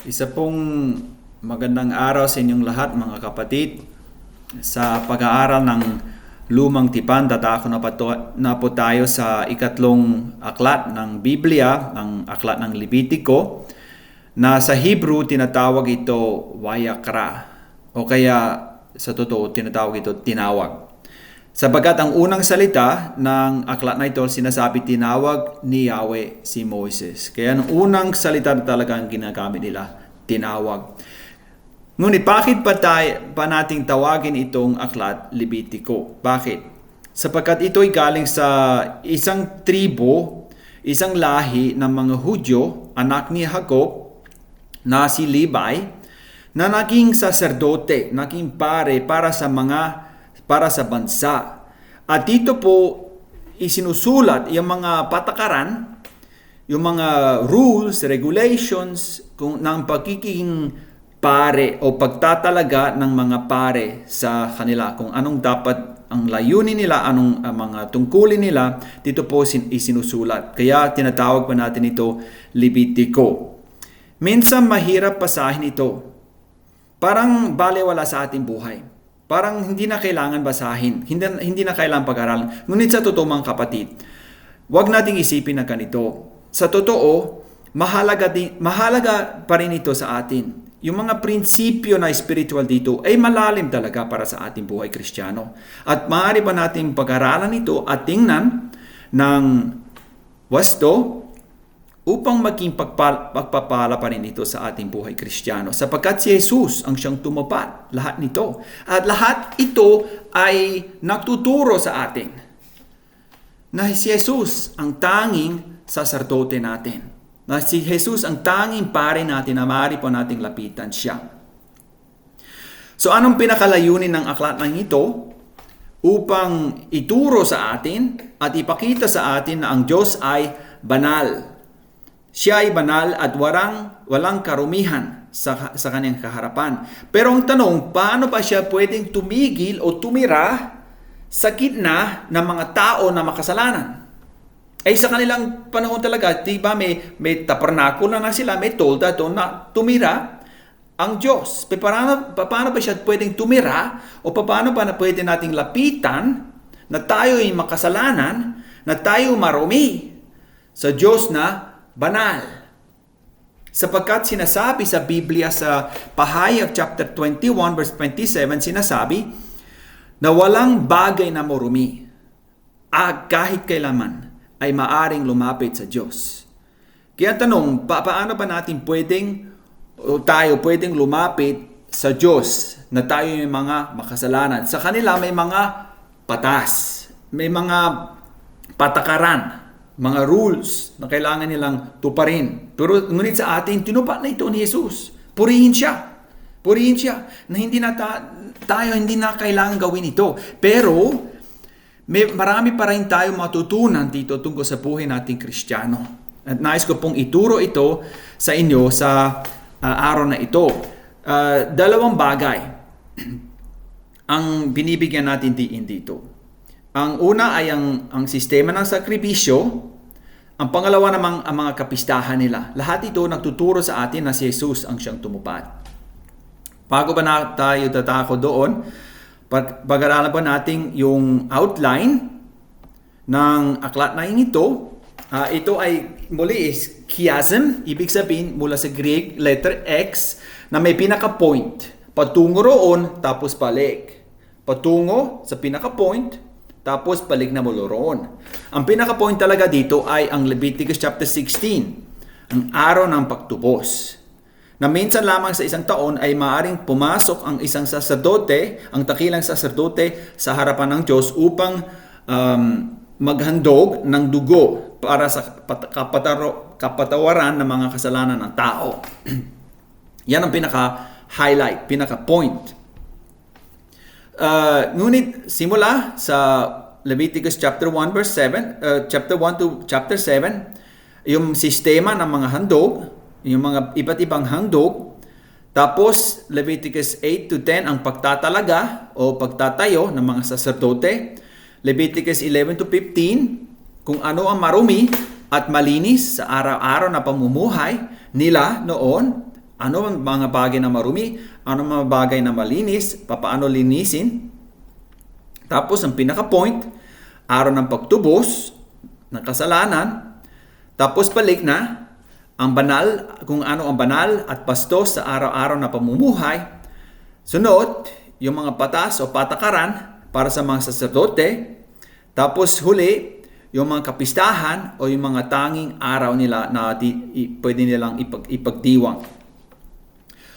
Isa pong magandang araw sa inyong lahat mga kapatid. Sa pag-aaral ng Lumang Tipan, tatako na po tayo sa ikatlong aklat ng Biblia, ang aklat ng Levitico, na sa Hebrew tinatawag ito Wayakra, o kaya sa totoo tinatawag ito tinawag. Sabagat ang unang salita ng aklat na ito, sinasabi tinawag ni Yahweh si Moses. Kaya ang unang salita na talaga ang ginagamit nila, tinawag. Ngunit bakit pa nating tawagin itong aklat Levitico? Bakit? Sapagkat ito'y galing sa isang tribo, isang lahi ng mga Hudyo, anak ni Jacob, na si Levi, na naging saserdote, naging pare para sa bansa. At dito po isinusulat yung mga patakaran, yung mga rules, regulations ng pagiging pare o pagtatalaga ng mga pare sa kanila, kung anong dapat ang layunin nila, anong mga tungkulin nila, dito po isinusulat. Kaya tinatawag pa natin ito Levitico. Minsan mahirap basahin ito. Parang balewala sa ating buhay. Parang hindi na kailangan basahin, hindi na kailangan pag-aralan. Ngunit sa totoo mga kapatid, huwag nating isipin na ganito. Sa totoo, mahalaga pa rin ito sa atin. Yung mga prinsipyo na spiritual dito ay malalim talaga para sa ating buhay Kristiyano. At maaari pa natin pag-aralan ito at tingnan ng wasto upang maging pagpapala pa rin ito sa ating buhay Kristiyano. Sapagkat si Jesus ang siyang tumupad lahat nito. At lahat ito ay nagtuturo sa atin na si Jesus ang tanging saserdote natin. Na si Jesus ang tanging pare natin na maaari po nating lapitan siya. So anong pinakalayunin ng aklat ng ito? Upang ituro sa atin at ipakita sa atin na ang Diyos ay banal. Siya ay banal at walang karumihan sa kanyang kaharapan. Pero ang tanong, paano ba siya pwedeng tumigil o tumira sa gitna ng mga tao na makasalanan? Ay sa kanilang panahon talaga, diba may tabernakulo na sila, may tolda doon na tumira ang Diyos. Paano ba siya pwedeng tumira o paano ba na pwede nating lapitan na tayo ay makasalanan, na tayo marumi sa Diyos na banal? Sapagkat sinasabi sa Biblia sa Pahayag chapter 21 verse 27, sinasabi na walang bagay na marumi kahit kailanman ay maaring lumapit sa Diyos. Kaya tanong, paano ba natin pwedeng lumapit sa Diyos na tayo yung mga makasalanan? Sa kanila may mga patas, may mga patakaran, mga rules na kailangan nilang tuparin. Pero ngunit sa atin, tinupad na ito ni Jesus. Purihin siya. Na hindi na tayo hindi na kailangan gawin ito. Pero marami pa rin tayo matutunan dito tungkol sa buhay nating Kristiyano. At nais ko pong ituro ito sa inyo sa araw na ito. Dalawang bagay ang binibigyan natin dito. Ang una ay ang sistema ng sakripisyo. Ang pangalawa namang ang mga kapistahan nila. Lahat ito nagtuturo sa atin na si Jesus ang siyang tumupad. Bago ba na tayo tatako doon, pag-aralan pa natin yung outline ng aklat na ito. Ito ay muli is chiasm, ibig sabihin mula sa Greek letter X na may pinaka-point. Patungo roon, tapos balik. Patungo sa pinaka-point, tapos balik na mula roon. Ang pinaka-point talaga dito ay ang Leviticus chapter 16, ang araw ng pagtubos. Na minsan lamang sa isang taon ay maaring pumasok ang isang saserdote, ang takilang saserdote sa harapan ng Diyos upang maghandog ng dugo para sa kapatawaran ng mga kasalanan ng tao. Yan ang pinaka-highlight, pinaka-point. Ngunit simula sa Leviticus chapter 1 verse 7, chapter 1 to chapter 7, yung sistema ng mga handog, yung mga iba't ibang handog. Tapos Leviticus 8 to 10 ang pagtatalaga o pagtatayo ng mga saserdote. Leviticus 11 to 15 kung ano ang marumi at malinis sa araw-araw na pamumuhay nila noon Ano ang mga bagay na marumi? Ano ang mga bagay na malinis? Paano linisin? Tapos ang pinaka-point, araw ng pagtubos ng kasalanan. Tapos balik na ang banal, kung ano ang banal at bastos sa araw-araw na pamumuhay. Sunod, yung mga patas o patakaran para sa mga saserdote. Tapos huli, yung mga kapistahan o yung mga tanging araw nila na pwede nilang ipagdiwang.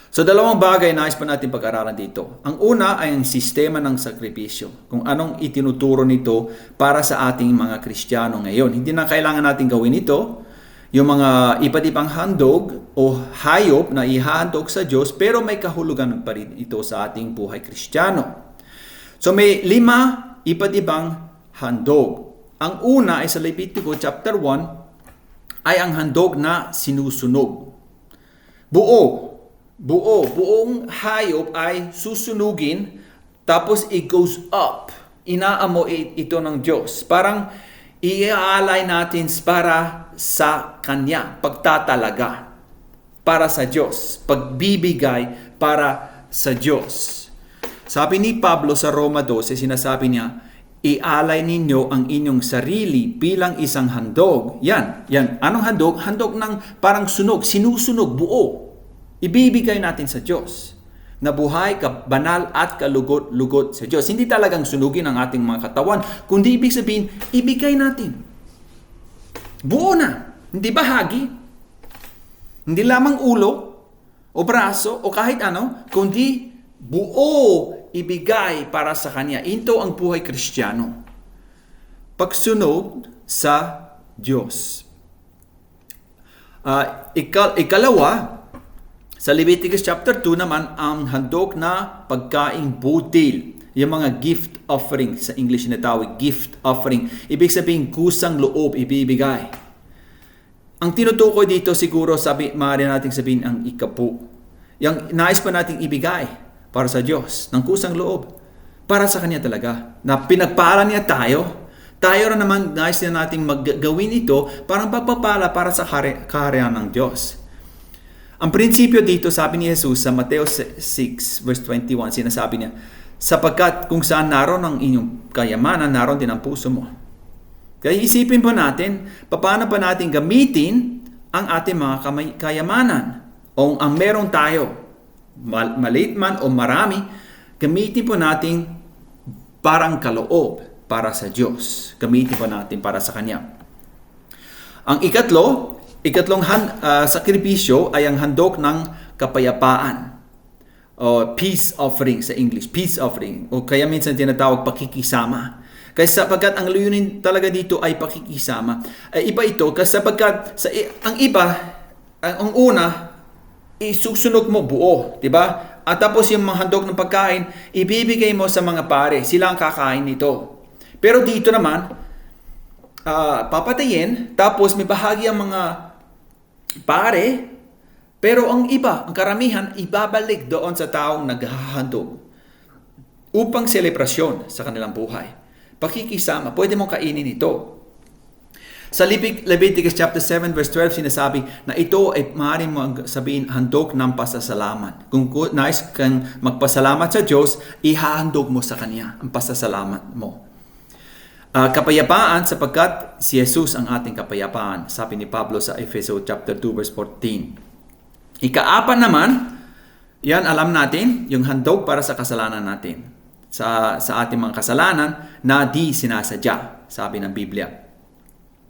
So dalawang bagay na nais pa natin pag-aralan dito. Ang una ay ang sistema ng sakripisyo. Kung anong itinuturo nito para sa ating mga Kristiyano ngayon. Hindi na kailangan natin gawin ito. Yung mga iba't ibang handog o hayop na ihahandog sa Diyos, pero may kahulugan pa rin ito sa ating buhay Kristiyano. So may 5 iba't ibang handog. Ang una ay sa Levitico chapter 1 ay ang handog na sinusunog. Buong hayop ay susunugin, tapos it goes up. Inaamo ito ng Diyos. Parang iaalay natin para sa Kanya, pagtatalaga para sa Diyos, pagbibigay para sa Diyos. Sabi ni Pablo sa Roma 12, sinasabi niya, ialay ninyo ang inyong sarili bilang isang handog. Yan. Anong handog? Handog ng parang sunog, sinusunog, buo. Ibibigay natin sa Diyos na buhay, banal at kalugod-lugod sa Diyos. Hindi talagang sunugin ang ating mga katawan, kundi ibig sabihin, ibigay natin. Buo na. Hindi bahagi. Hindi lamang ulo o braso o kahit ano, kundi buo ibigay para sa Kanya. Ito ang buhay Kristiyano. Pagsunod sa Diyos. Ikalawa, sa Leviticus chapter 2 naman, ang handog na pagkaing butil. Yung mga gift offering, sa English na tawag, gift offering. Ibig sabihin, kusang loob, ibibigay. Ang tinutukoy dito siguro, maaari nating sabihin, ang ikapu. Yung nais pa nating ibigay para sa Diyos, ng kusang loob, para sa Kanya talaga. Na pinagpala niya tayo rin naman nais na nating maggawin ito, parang pagpapala para sa kaharian ng Diyos. Ang prinsipyo dito, sabi ni Jesus sa Mateo 6 verse 21, sinasabi niya, sapagkat kung saan naroon ang inyong kayamanan, naroon din ang puso mo. Kaya isipin po natin, paano pa natin gamitin ang ating mga kayamanan o ang meron tayo. Maliit man o marami, gamitin po natin parang kaloob para sa Diyos. Gamitin po natin para sa Kanya. Ang ikatlong sakripisyo ay ang handog ng kapayapaan. O peace offering sa English. Peace offering. O kaya minsan tinatawag pakikisama. Kasi sapagkat ang layunin talaga dito ay pakikisama. Iba ito kasi sapagkat ang una, isusunog mo buo, di ba? At tapos yung mga handog ng pagkain, ibibigay mo sa mga pare. Sila ang kakain nito. Pero dito naman, papatayin, tapos may bahagi ang mga pare, pero ang iba, ang karamihan, ibabalik doon sa taong naghahandog upang selebrasyon sa kanilang buhay. Pakikisama, pwede mong kainin ito. Sa Leviticus chapter 7 verse 12 sinasabi na ito ay maaaring mo sabihin handog ng pasasalamat. Kung nais kang magpasalamat sa Diyos, ihahandog mo sa Kanya ang pasasalamat mo. Kapayapaan sapagkat si Jesus ang ating kapayapaan, sabi ni Pablo sa Efeso chapter 2 verse 14. Ika-4 naman, yan alam natin, yung handog para sa kasalanan natin. Sa ating mga kasalanan na di sinasadya, sabi ng Biblia.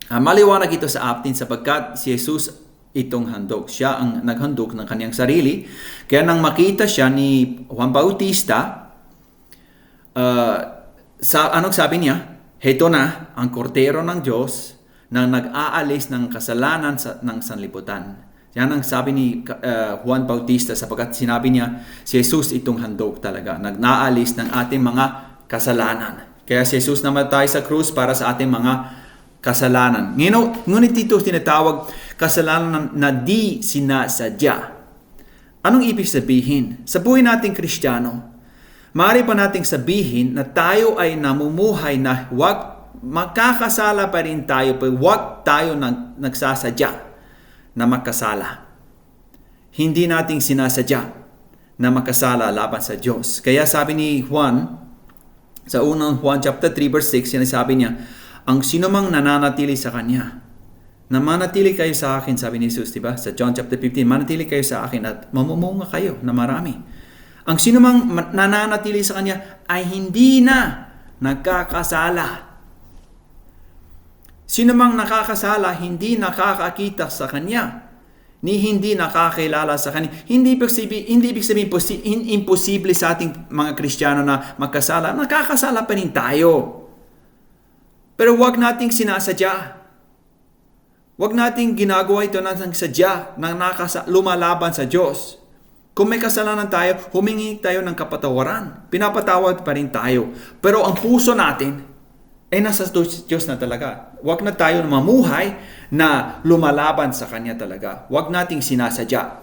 Maliwanag ito sa atin sapagkat si Jesus itong handog. Siya ang naghandog ng kanyang sarili. Kaya nang makita siya ni Juan Bautista, anong sabi niya? Heto na ang kordero ng Diyos na nag-aalis ng kasalanan ng sanlibutan. Yan ang sabi ni Juan Bautista sapagkat sinabi niya si Jesus itong handog talaga. Nag-aalis ng ating mga kasalanan. Kaya si Jesus namatay sa krus para sa ating mga kasalanan. Ngunit dito tinatawag kasalanan na di sinasadya. Anong ibig sabihin? Sa buhay nating Kristiyano, maaari pa nating sabihin na tayo ay namumuhay na makakasala pa rin tayo, pero huwag tayo nagsasadya na magkasala. Hindi nating sinasadya na makasala laban sa Diyos. Kaya sabi ni Juan, sa unang Juan chapter 3 verse 6, sinasabi niya, ang sinumang nananatili sa Kanya, na manatili kayo sa akin, sabi ni Jesus, diba? Sa John chapter 15, manatili kayo sa akin at mamumunga kayo na marami. Ang sinumang nananatili sa Kanya ay hindi na nagkakasala. Sinumang nakakasala, hindi nakakakita sa Kanya, ni hindi nakakilala sa Kanya. Hindi ibig sabihin imposible sa ating mga Kristiyano na magkasala. Nakakasala pa rin tayo. Pero huwag nating sinasadya. Huwag nating ginagawa ito ng sadya na lumalaban sa Diyos. Kung may kasalanan tayo, humingi tayo ng kapatawaran. Pinapatawad pa rin tayo. Pero ang puso natin ay nasa Diyos na talaga. Huwag na tayo mamuhay na lumalaban sa Kanya talaga. Huwag nating sinasadya.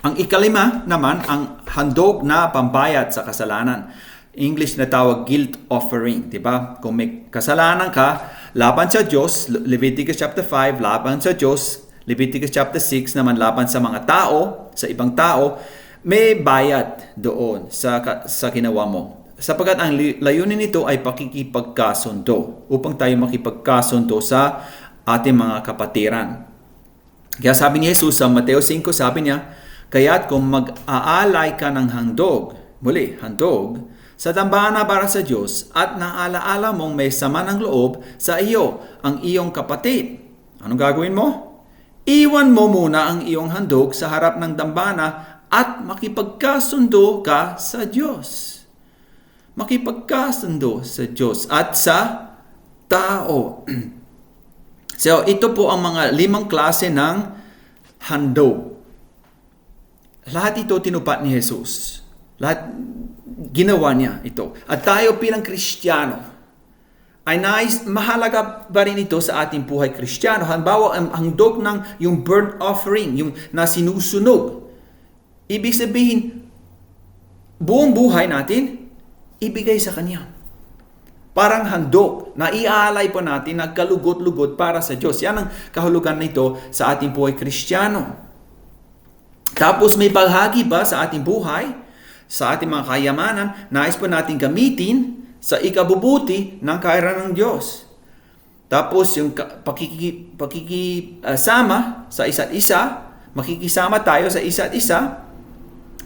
Ang ikalima naman, ang handog na pambayad sa kasalanan. English na tawag guilt offering. Diba? Kung may kasalanan ka, laban sa Diyos, Leviticus chapter 5, laban sa Diyos, Leviticus chapter 6 naman laban sa mga tao, sa ibang tao, may bayad doon sa ginawa mo. Sapagkat ang layunin nito ay pakikipagkasundo upang tayo makipagkasundo sa ating mga kapatiran. Kaya sabi ni Jesus sa Mateo 5, sabi niya, kaya't kung mag-aalay ka ng handog, sa dambana para sa Diyos at naalaala mong may sama ng loob sa iyo ang iyong kapatid, anong gagawin mo? Iwan mo muna ang iyong handog sa harap ng dambana at makipagkasundo ka sa Diyos. Makipagkasundo sa Diyos at sa tao. So, ito po ang mga 5 klase ng handog. Lahat ito tinupad ni Jesus. Lahat ginawa niya ito. At tayo bilang Kristiyano, ay mahalaga ba rin ito sa ating buhay Kristiyano? Halimbawa, ang handog ng yung burnt offering, yung na sinusunog. Ibig sabihin, buong buhay natin, ibigay sa Kanya. Parang handog na iaalay po natin, nagkalugot-lugot para sa Diyos. Yan ang kahulugan nito sa ating buhay Kristiyano. Tapos may bahagi ba sa ating buhay, sa ating mga kayamanan, nais po natin gamitin sa ikabubuti ng kaharian ng Diyos. Tapos yung pakikisama sa isa't isa, makikisama tayo sa isa't isa.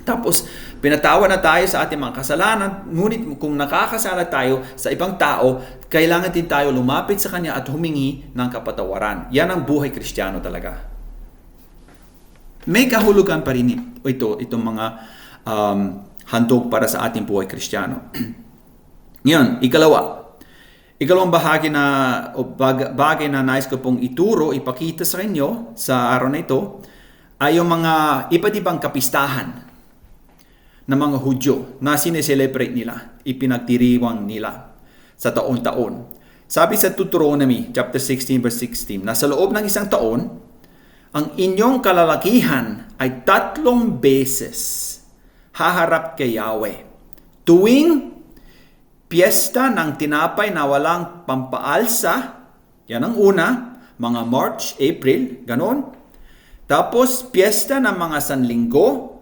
Tapos pinatawad na tayo sa ating mga kasalanan. Ngunit kung nakakasala tayo sa ibang tao, kailangan din tayo lumapit sa Kanya at humingi ng kapatawaran. Yan ang buhay Kristiyano talaga. May kahulugan pa rin itong mga handog para sa ating buhay Kristiyano. Ngayon, ikalawang bahagi bagay na nais ko pong ipakita sa inyo sa araw na ito ay yung mga iba't ibang kapistahan ng mga Hudyo na sineselebrate nila, ipinagdiriwang nila sa taon-taon. Sabi sa Deuteronomy chapter 16 verse 16, na sa loob ng isang taon, ang inyong kalalakihan ay 3 beses haharap kay Yahweh. Tuwing piyesta ng tinapay na walang pampaalsa, yan ang una, mga March, April, ganon. Tapos piyesta ng mga Sanlinggo,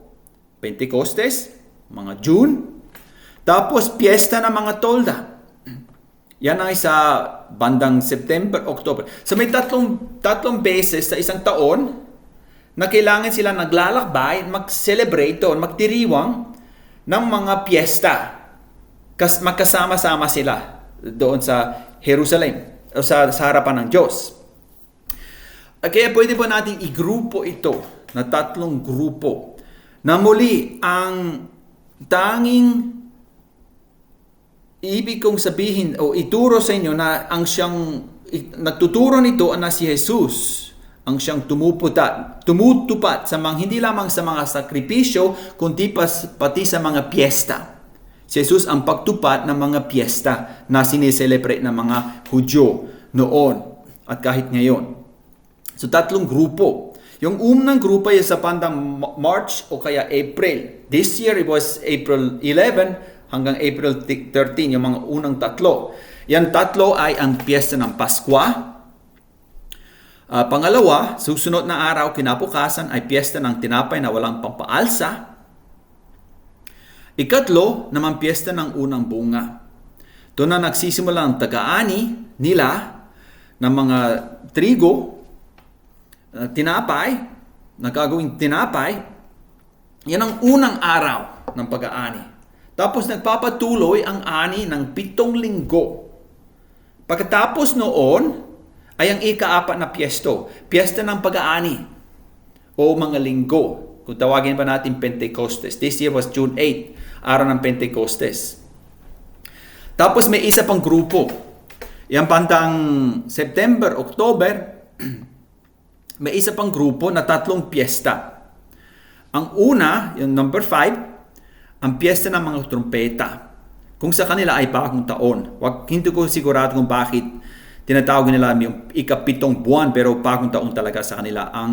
Pentecostes, mga June. Tapos piyesta ng mga Tolda. Yan ay sa bandang September, October. So may tatlong beses sa isang taon na kailangan sila naglalakbay, mag-celebrate doon, magdiriwang ng mga piyesta. Magkasama-sama sila doon sa Jerusalem o sa harapan ng Diyos. Kaya pwede po natin igrupo ito na 3 grupo na muli ang tanging ibig kong sabihin o ituro sa inyo na ang siyang nagtuturo nito na si Jesus ang siyang tumutupad sa mga, hindi lamang sa mga sakripisyo kundi pati sa mga piyesta. Si Jesus ang pagtupad ng mga piyesta na sineselebrate ng mga Hudyo noon at kahit ngayon. So 3 grupo. Yung unang grupo ay sa bandang March o kaya April. This year it was April 11 hanggang April 13, yung mga unang 3. Yan 3 ay ang piyesta ng Paskwa, Pangalawa, susunod na araw kinabukasan ay piyesta ng tinapay na walang pampaalsa. Ikatlo, naman piyesta ng unang bunga. Doon na nagsisimula ang taga-ani nila ng mga trigo, tinapay, nagagawing tinapay. Yan ang unang araw ng pag-aani. Tapos nagpapatuloy ang ani ng 7 linggo. Pagkatapos noon ay ang ika-4 na piyesta ng pag-aani o mga linggo. Kung tawagin ba natin Pentecostes. This year was June 8, araw ng Pentecostes. Tapos may isa pang grupo. Yan pantang September, October, may isa pang grupo na 3 piyesta. Ang una, yung number 5, ang piyesta ng mga trumpeta. Kung sa kanila ay bagong taon. Hindi ko sigurado kung bakit tinatawag nila yung ika-7 buwan pero bagong taon talaga sa kanila ang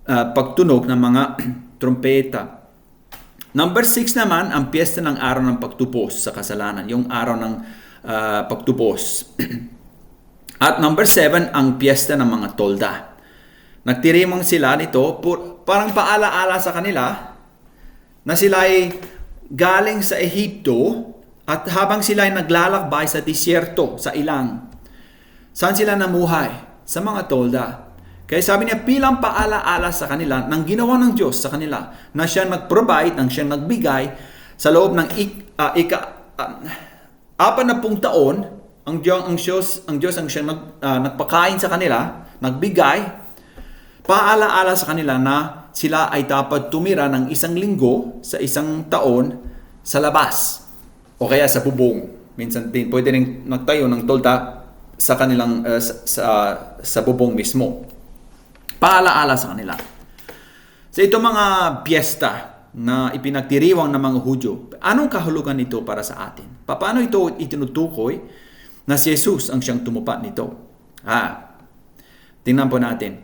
pagtunog ng mga trumpeta. Number 6 naman, ang piyesta ng araw ng pagtubos sa kasalanan. Yung araw ng pagtubos. At number 7, ang piyesta ng mga tolda. Nagtirimang sila nito, parang paalaala sa kanila na sila ay galing sa Ehipto at habang sila ay naglalakbay sa disyerto, sa ilang. Saan sila namuhay? Sa mga tolda. Kaya sabi niya, bilang paalaala sa kanila ng ginawa ng Diyos sa kanila na siya nag-provide, nang siya nagbigay sa loob ng 40 taon, ang Diyos ang siya nagpakain sa kanila, nagbigay, paalaala sa kanila na sila ay dapat tumira ng 1 linggo sa 1 taon sa labas o kaya sa bubong. Minsan din pwede rin magtayo ng tolda sa kanilang sa bubong mismo. Paalaala sa kanila. So ito mga piyesta na ipinagdiriwang ng mga Hudyo, anong kahulugan nito para sa atin? Paano ito itinutukoy na si Jesus ang siyang tumupad nito? Tingnan po natin.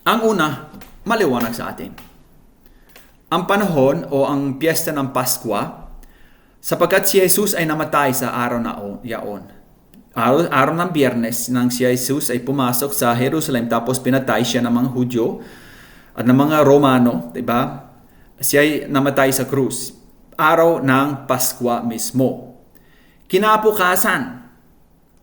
Ang una, maliwanag sa atin. Ang panahon o ang piyesta ng Paskwa, sapagkat si Jesus ay namatay sa araw na yaon. Araw ng Biyernes nang si Jesus ay pumasok sa Jerusalem tapos pinatay siya ng mga Hudyo at ng mga Romano, 'di ba? Siya ay namatay sa krus. Araw ng Paskwa mismo. Kinabukasan,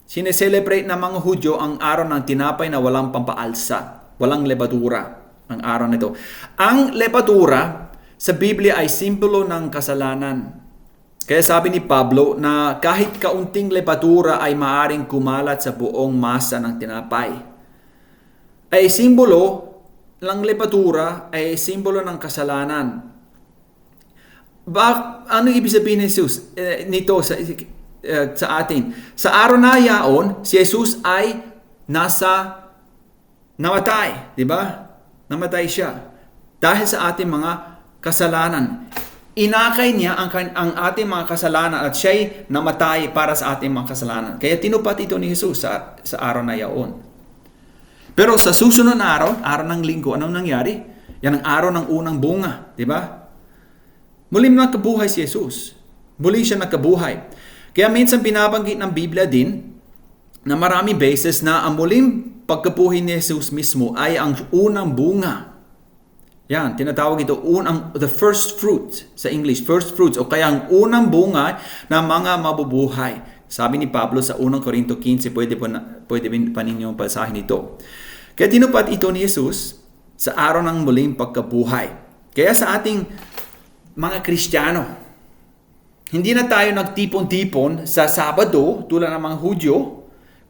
sineselebrate ng mga Hudyo ang araw ng tinapay na walang pampaalsa, walang lebadura, ang araw nito. Ang lebadura sa Biblia ay simbolo ng kasalanan. Kaya sabi ni Pablo na kahit kaunting lebadura ay maaring kumalat sa buong masa ng tinapay. Ay simbolo ng lebadura ay simbolo ng kasalanan. Ano ibig sabihin ni Jesus nito sa atin? Sa araw na yaon, si Jesus ay namatay, di ba? Namatay siya dahil sa ating mga kasalanan. Inakay niya ang ating mga kasalanan at siya'y namatay para sa ating mga kasalanan. Kaya tinupat ito ni Jesus sa araw na yaon. Pero sa susunod na araw ng linggo, anong nangyari? Yan ang araw ng unang bunga, di ba? Muling nakabuhay si Jesus. Muli siya nakabuhay. Kaya minsan binabanggit ng Biblia din na marami beses na ang muling pagkabuhay ni Jesus mismo ay ang unang bunga. Yan, tinatawag ito the first fruit sa English, first fruits o kaya ang unang bunga ng mga mabubuhay. Sabi ni Pablo sa 1 Corinto 15, pwede pa ninyong basahin ito. Kaya tinupat ito ni Jesus sa araw ng muling pagkabuhay. Kaya sa ating mga Kristiyano, hindi na tayo nagtipon-tipon sa Sabado tulad ng mga Hudyo,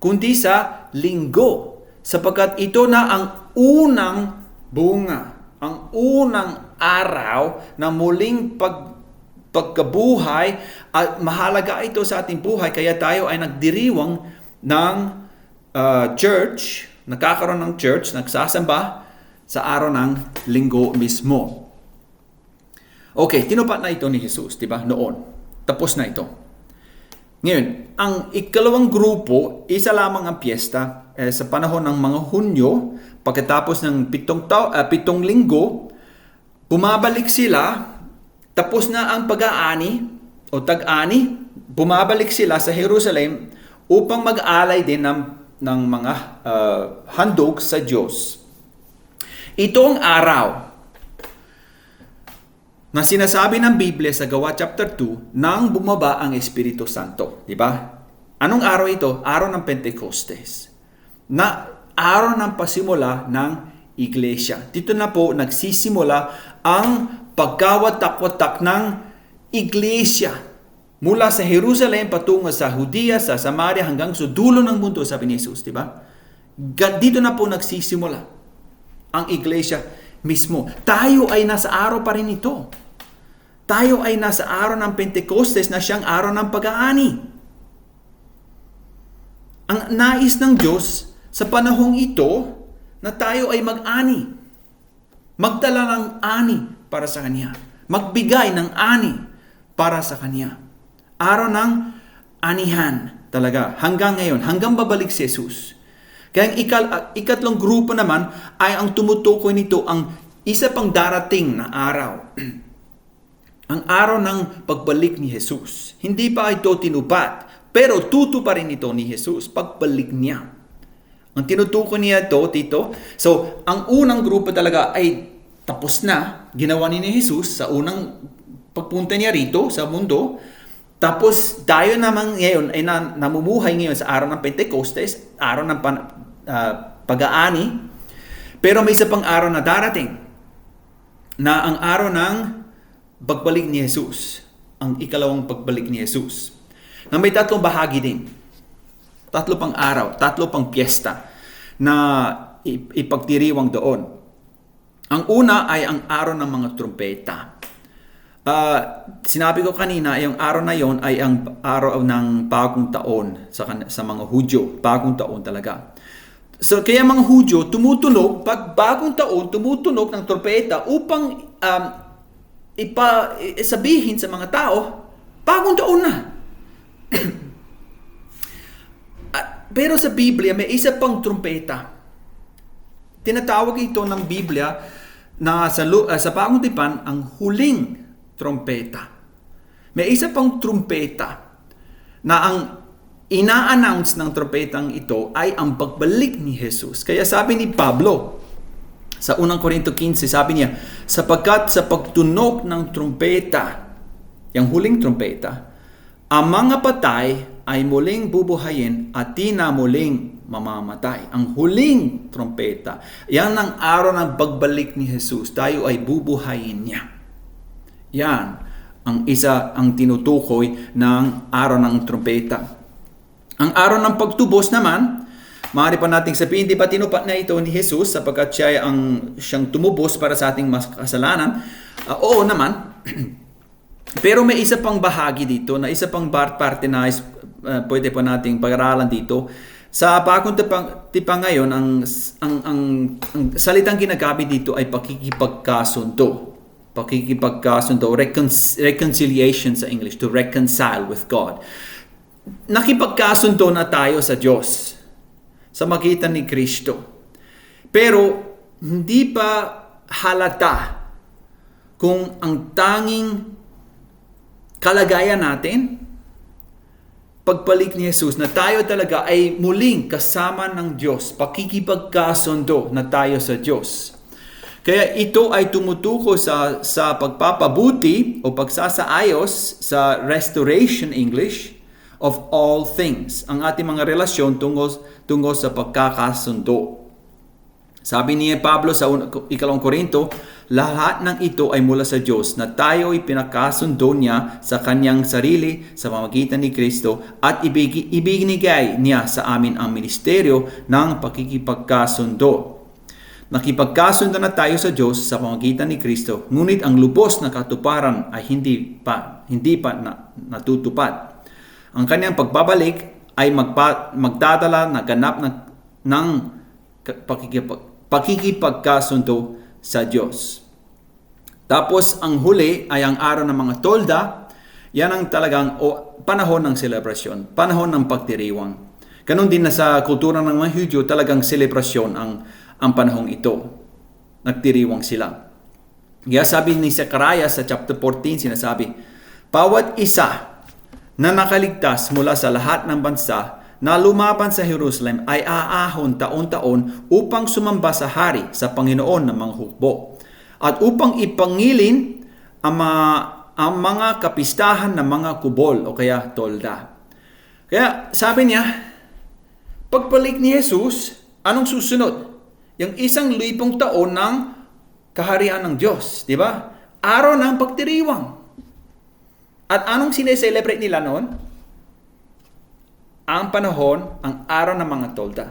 kundi sa Linggo, sapagkat ito na ang unang bunga. Ang unang araw na muling pagkabuhay at mahalaga ito sa ating buhay kaya tayo ay nagdiriwang ng church, nakakaroon ng church, nagsasamba sa araw ng linggo mismo. Okay, tinupat na ito ni Jesus, di ba? Noon. Tapos na ito. Ngayon, ang ikalawang grupo, isa lamang ang piyesta sa panahon ng mga Hunyo. Pagkatapos ng 7 linggo, bumabalik sila, tapos na ang pag-aani o tag-ani, bumabalik sila sa Jerusalem upang mag-alay din ng mga handog sa Diyos. Ito ang araw na sinasabi ng Biblia sa Gawa chapter 2 nang bumaba ang Espiritu Santo. Di ba? Anong araw ito? Araw ng Pentecostes. Na araw ng pasimula ng iglesia. Dito na po nagsisimula ang pagkawatak-watak ng iglesia. Mula sa Jerusalem patungo sa Judea, sa Samaria, hanggang sa dulo ng mundo, sabi ni Jesus. Di ba? Dito na po nagsisimula ang iglesia mismo. Tayo ay nasa araw pa rin ito. Tayo ay nasa araw ng Pentecostes na siyang araw ng pag-aani. Ang nais ng Diyos sa panahong ito na tayo ay mag-ani. Magdala ng ani para sa Kanya. Magbigay ng ani para sa Kanya. Araw ng anihan talaga. Hanggang ngayon, hanggang babalik si Jesus. Kaya ang ikatlong grupo naman ay ang tumutukoy nito ang isa pang darating na araw. Ang araw ng pagbalik ni Jesus. Hindi pa ito tinupad, pero tutuparin ito ni Jesus pagbalik niya. Ang tinutukoy niya dito. So, ang unang grupo talaga ay tapos na. Ginawa ni Jesus sa unang pagpunta niya rito sa mundo. Tapos, tayo naman ngayon ay namumuhay ngayon sa araw ng Pentecostes, araw ng pag-aani. Pero may isa pang araw na darating na ang araw ng pagbalik ni Jesus, ang ikalawang pagbalik ni Jesus, na may tatlong bahagi din. Tatlo pang araw, tatlo pang piyesta na ipagdiriwang doon. Ang una ay ang araw ng mga trumpeta. Sinabi ko kanina, yung araw na yon ay ang araw ng bagong taon sa mga Hudyo. Bagong taon talaga. So, kaya mga Hudyo, tumutunog, pag bagong taon, tumutunog ng trumpeta upang sabihin sa mga tao, bagong taon na. Pero sa Biblia, may isa pang trumpeta. Tinatawag ito ng Biblia na sa bagong tipan, ang huling trumpeta. May isa pang trumpeta na ang ina-announce ng trumpetang ito ay ang pagbalik ni Jesus. Kaya sabi ni Pablo, sa unang Korinto 15, sabi niya, sapagkat sa pagtunog ng trumpeta, yung huling trumpeta, ang mga patay ay muling bubuhayin at di na muling mamamatay. Ang huling trumpeta, yan ang araw ng pagbalik ni Jesus. Tayo ay bubuhayin niya. Yan ang tinutukoy ng araw ng trumpeta. Ang araw ng pagtubos naman, maaari pa nating sabihin, di ba tinupad na ito ni Jesus sapagkat siyang tumubos para sa ating kasalanan? Oo naman. Pero may isa pang bahagi dito, na isa pang parte na pwede pa nating pag-aralan dito. Sa bagong tipa ngayon, ang salitang ginagamit dito ay pakikipagkasundo. Pakikipagkasundo, reconciliation sa English, to reconcile with God. Nakipagkasundo na tayo sa Diyos sa magitan ni Kristo. Pero hindi pa halata kung ang tanging kalagayan natin, pagbalik ni Jesus, na tayo talaga ay muling kasama ng Diyos, pakikipagkasundo na tayo sa Diyos. Kaya ito ay tumutuko sa pagpapabuti o pagsasaayos sa restoration English of all things. Ang ating mga relasyon tungo sa pagkakasundo. Sabi ni Pablo sa 2 Korinto, lahat ng ito ay mula sa Diyos na tayo ay pinakasundo niya sa kanyang sarili sa pamamagitan ni Kristo at ibinigay niya sa amin ang ministeryo ng pakikipagkasundo. Nakipagkasundo na tayo sa Diyos sa pamamagitan ni Kristo, ngunit ang lubos na katuparan ay hindi pa natutupad. Ang kanyang pagbabalik ay magdadala na ganap ng pakikipagkasundo sa Diyos. Tapos ang huli ay ang araw ng mga tolda. Yan ang talagang panahon ng selebrasyon, panahon ng pagdiriwang. Ganon din na sa kultura ng mga Hudyo, talagang selebrasyon ang panahong ito. Nagdiriwang sila. Kaya sabi ni Zechariah sa chapter 14, sinasabi, bawat isa na nakaligtas mula sa lahat ng bansa na lumaban sa Jerusalem ay aahon taon-taon upang sumamba sa hari, sa Panginoon ng mga hukbo, at upang ipangilin ang mga kapistahan ng mga kubol o kaya tolda. Kaya sabi niya, pagbalik ni Jesus, anong susunod? Yung 1,000 taon ng kaharian ng Diyos, di ba? Araw ng pagdiriwang. At anong sineselebrate nila noon? Ang panahon, ang araw ng mga tolda.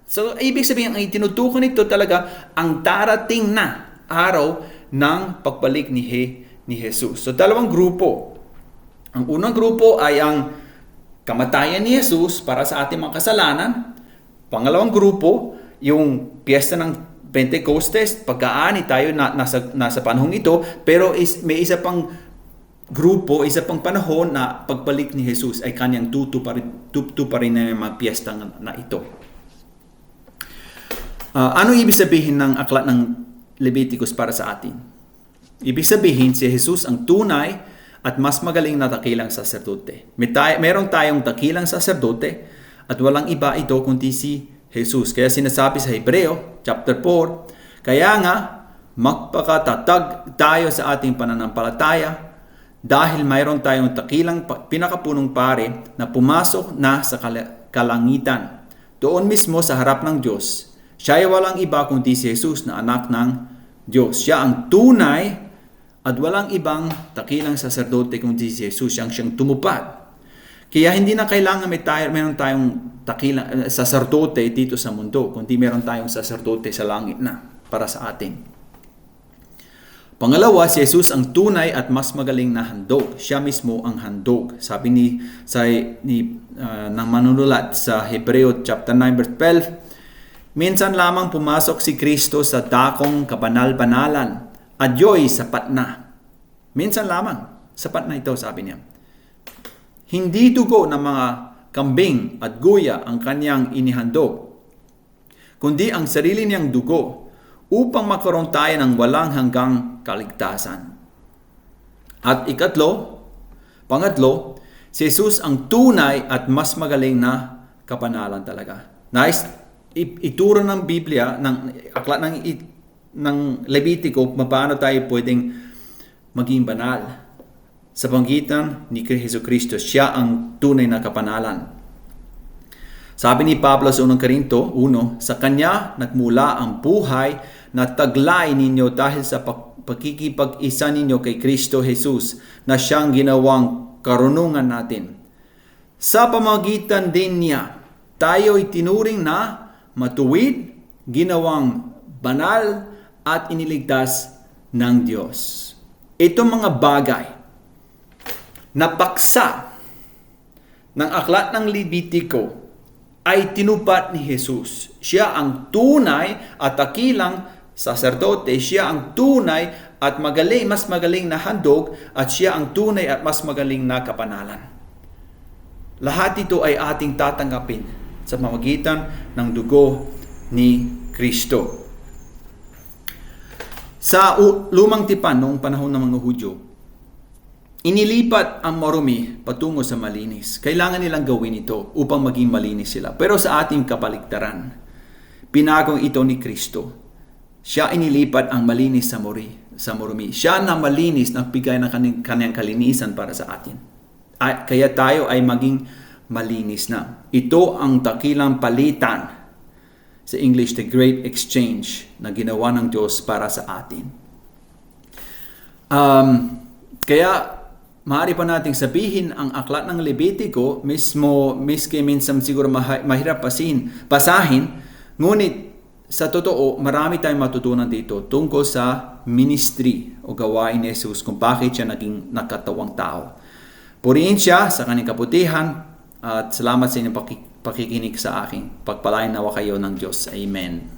So, ibig sabihin, ang itinutukoy nito talaga ang darating na araw ng pagbalik ni Jesus. So, dalawang grupo. Ang unang grupo ay ang kamatayan ni Jesus para sa ating mga kasalanan. Pangalawang grupo, yung piyesta ng Pentecostes, pagkaani tayo nasa panahon ito, pero may isa pang grupo, isa pang panahon na pagbalik ni Jesus ay kanyang tutuparin na yung mga piyesta na ito. Ano ibig sabihin ng aklat ng Leviticus para sa atin? Ibig sabihin, si Jesus ang tunay at mas magaling na dakilang saserdote. Meron tayong dakilang saserdote at walang iba ito kundi si Jesus. Kaya sinasabi sa Hebreo, chapter 4, kaya nga, magpakatatag tayo sa ating pananampalataya dahil mayroon tayong dakilang pinakapunong pare na pumasok na sa kalangitan. Doon mismo sa harap ng Diyos. Siya ay walang iba kundi si Jesus na anak ng Diyos. Siya ang tunay at walang ibang dakilang saserdote kundi si Jesus. Siyang tumupad. Kaya hindi na kailangan meron tayong dakilang saserdote dito sa mundo, kundi meron tayong saserdote sa langit na para sa atin. Pangalawa, si Jesus ang tunay at mas magaling na handog. Siya mismo ang handog. Sabi ng manunulat sa Hebreo chapter 9 verse 12, minsan lamang pumasok si Kristo sa dakong kabanal-banalan at yo'y sapat na. Minsan lamang, sapat na ito, sabi niya. Hindi dugo ng mga kambing at guya ang kanyang inihandog, kundi ang sarili niyang dugo upang magkaroon tayo ng walang hanggang kaligtasan. At pangatlo, si Jesus ang tunay at mas magaling na kapanalan talaga. Nice, ituro ng Biblia, ng aklat ng Levitico, paano tayo pwedeng maging banal. Sa panggitan ni Jesucristo, siya ang tunay na kapanalan. Sabi ni Pablo sa 1 Corinto 1, sa Kanya nagmula ang buhay na taglay ninyo dahil sa pagkikipag-isa ninyo kay Kristo Jesus na siyang ginawang karunungan natin. Sa pamagitan din niya, tayo'y tinuring na matuwid, ginawang banal at iniligtas ng Diyos. Itong mga bagay na paksa ng aklat ng Levitico ay tinupad ni Jesus. Siya ang tunay at dakilang saserdote. Siya ang tunay at mas magaling na handog at siya ang tunay at mas magaling na kapanalan. Lahat ito ay ating tatanggapin sa pamamagitan ng dugo ni Kristo. Sa lumang tipan noong panahon ng mga Hudyo, inilipat ang marumi patungo sa malinis. Kailangan nilang gawin ito upang maging malinis sila. Pero sa ating kabaligtaran, pinagong ito ni Kristo. Siya inilipat ang malinis sa marumi. Siya na malinis na bigay ng kanyang kalinisan para sa atin. Kaya tayo ay maging malinis na. Ito ang dakilang palitan. Sa English, the great exchange na ginawa ng Diyos para sa atin. Kaya maaari pa nating sabihin ang aklat ng Levitico miski minsan siguro mahirap basahin, ngunit sa totoo marami tayong matutunan dito tungkol sa ministry o gawain ni Jesus kung bakit siya naging nakatawang tao. Purihin siya sa kanyang kabutihan at salamat sa inyong pakikinig sa akin. Pagpalain nawa kayo ng Diyos. Amen.